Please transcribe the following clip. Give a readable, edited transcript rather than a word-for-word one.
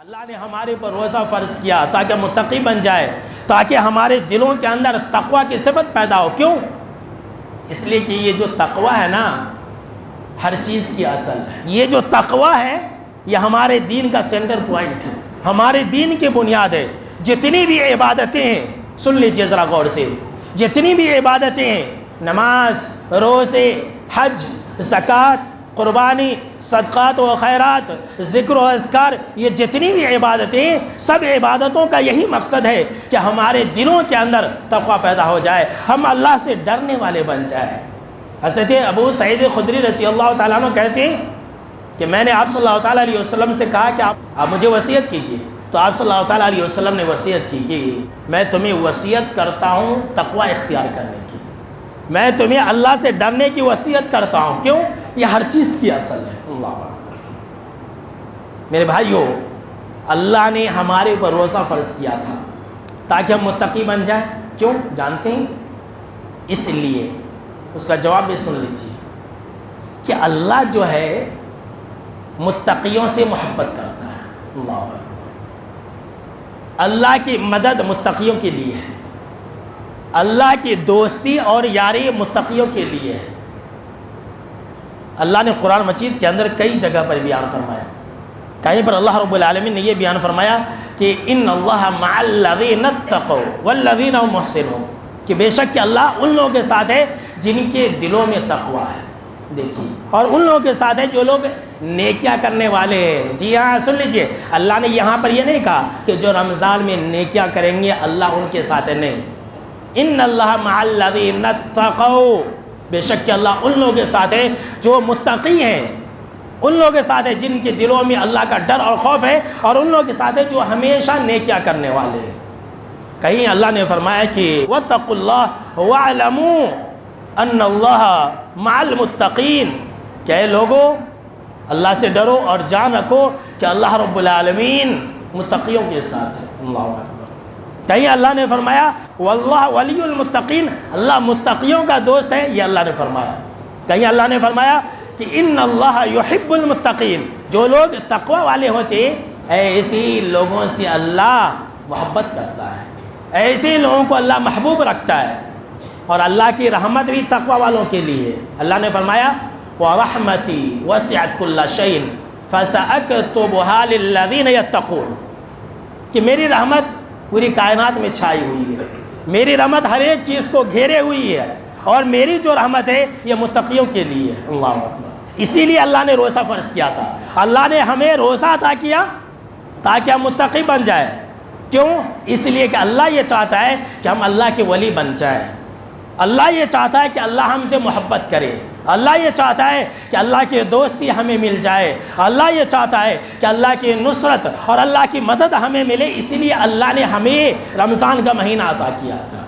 اللہ نے ہمارے پر روزہ فرض کیا تاکہ متقی بن جائے، تاکہ ہمارے دلوں کے اندر تقوی کی صفت پیدا ہو۔ کیوں؟ اس لیے کہ یہ جو تقوی ہے نا، ہر چیز کی اصل ہے۔ یہ جو تقوی ہے یہ ہمارے دین کا سینٹر پوائنٹ ہے، ہمارے دین کی بنیاد ہے۔ جتنی بھی عبادتیں ہیں، سن لیجیے ذرا غور سے، جتنی بھی عبادتیں ہیں، نماز، روزے، حج، زکوٰۃ، قربانی، صدقات و خیرات، ذکر و اذکار، یہ جتنی بھی عبادتیں، سب عبادتوں کا یہی مقصد ہے کہ ہمارے دلوں کے اندر تقوی پیدا ہو جائے، ہم اللہ سے ڈرنے والے بن جائیں۔ حضرت ابو سعید خدری رضی اللہ تعالیٰ عنہ کہتے ہیں کہ میں نے آپ صلی اللہ تعالیٰ علیہ وسلم سے کہا کہ آپ مجھے وصیت کیجیے، تو آپ صلی اللہ تعالیٰ علیہ وسلم نے وصیت کی کہ میں تمہیں وصیت کرتا ہوں تقوی اختیار کرنے کی، میں تمہیں اللہ سے ڈرنے کی وصیت کرتا ہوں۔ کیوں؟ یہ ہر چیز کی اصل ہے۔ اللہ اکبر۔ میرے بھائیو، اللہ نے ہمارے پر روزہ فرض کیا تھا تاکہ ہم متقی بن جائیں۔ کیوں جانتے ہیں؟ اس لیے اس کا جواب بھی سن لیجیے کہ اللہ جو ہے متقیوں سے محبت کرتا ہے۔ اللہ اکبر۔ اللہ کی مدد متقیوں کے لیے ہے، اللہ کی دوستی اور یاری متقیوں کے لیے ہے۔ اللہ نے قرآن مجید کے اندر کئی جگہ پر بیان فرمایا، کہیں پر اللہ رب العالمین نے یہ بیان فرمایا کہ ان اللہ مع الذین اتقوا والذین هم محسنون، کہ بے شک کہ اللہ ان لوگوں کے ساتھ ہے جن کے دلوں میں تقوی ہے۔ دیکھیے، اور ان لوگوں کے ساتھ ہے جو لوگ نیکیاں کرنے والے ہیں۔ جی ہاں، سن لیجئے، اللہ نے یہاں پر یہ نہیں کہا کہ جو رمضان میں نیکیاں کریں گے اللہ ان کے ساتھ ہے، نہیں۔ ان اللہ مع الذین اتقوا، بے شک کہ اللہ ان لوگوں کے ساتھ ہے جو متقی ہیں، ان لوگوں کے ساتھ ہے جن کے دلوں میں اللہ کا ڈر اور خوف ہے، اور ان لوگوں کے ساتھ ہے جو ہمیشہ نیکیاں کرنے والے ہیں۔ کہیں اللہ نے فرمایا کہ واتقوا اللہ واعلموا ان اللہ مع المتقین، کہ اے لوگوں اللہ سے ڈرو اور جان رکھو کہ اللہ رب العالمین متقیوں کے ساتھ ہے۔ اللہ اکبر۔ کہیں اللہ نے فرمایا واللہ ولی المتقین، اللہ متقیوں کا دوست ہے، یہ اللہ نے فرمایا۔ کہیں اللہ نے فرمایا کہ ان اللہ یحب المتقین، جو لوگ تقوی والے ہوتے ایسی لوگوں سے اللہ محبت کرتا ہے، ایسے لوگوں کو اللہ محبوب رکھتا ہے۔ اور اللہ کی رحمت بھی تقوی والوں کے لیے۔ اللہ نے فرمایا وَرَحْمَتِي وَسِعَتْ كُلَّ شَيْءٍ فَسَأَكْتُبُهَا لِلَّذِينَ يَتَّقُونَ، کہ میری رحمت پوری کائنات میں چھائی ہوئی ہے، میری رحمت ہر ایک چیز کو گھیرے ہوئی ہے، اور میری جو رحمت ہے یہ متقیوں کے لیے ہے۔ اللہ اکبر۔ اسی لیے اللہ نے روزہ فرض کیا تھا، اللہ نے ہمیں روزہ عطا کیا تاکہ ہم متقی بن جائیں۔ کیوں؟ اس لیے کہ اللہ یہ چاہتا ہے کہ ہم اللہ کے ولی بن جائیں، اللہ یہ چاہتا ہے کہ اللہ ہم سے محبت کرے، اللہ یہ چاہتا ہے کہ اللہ کی دوستی ہمیں مل جائے، اللہ یہ چاہتا ہے کہ اللہ کی نصرت اور اللہ کی مدد ہمیں ملے۔ اسی لیے اللہ نے ہمیں رمضان کا مہینہ عطا کیا تھا۔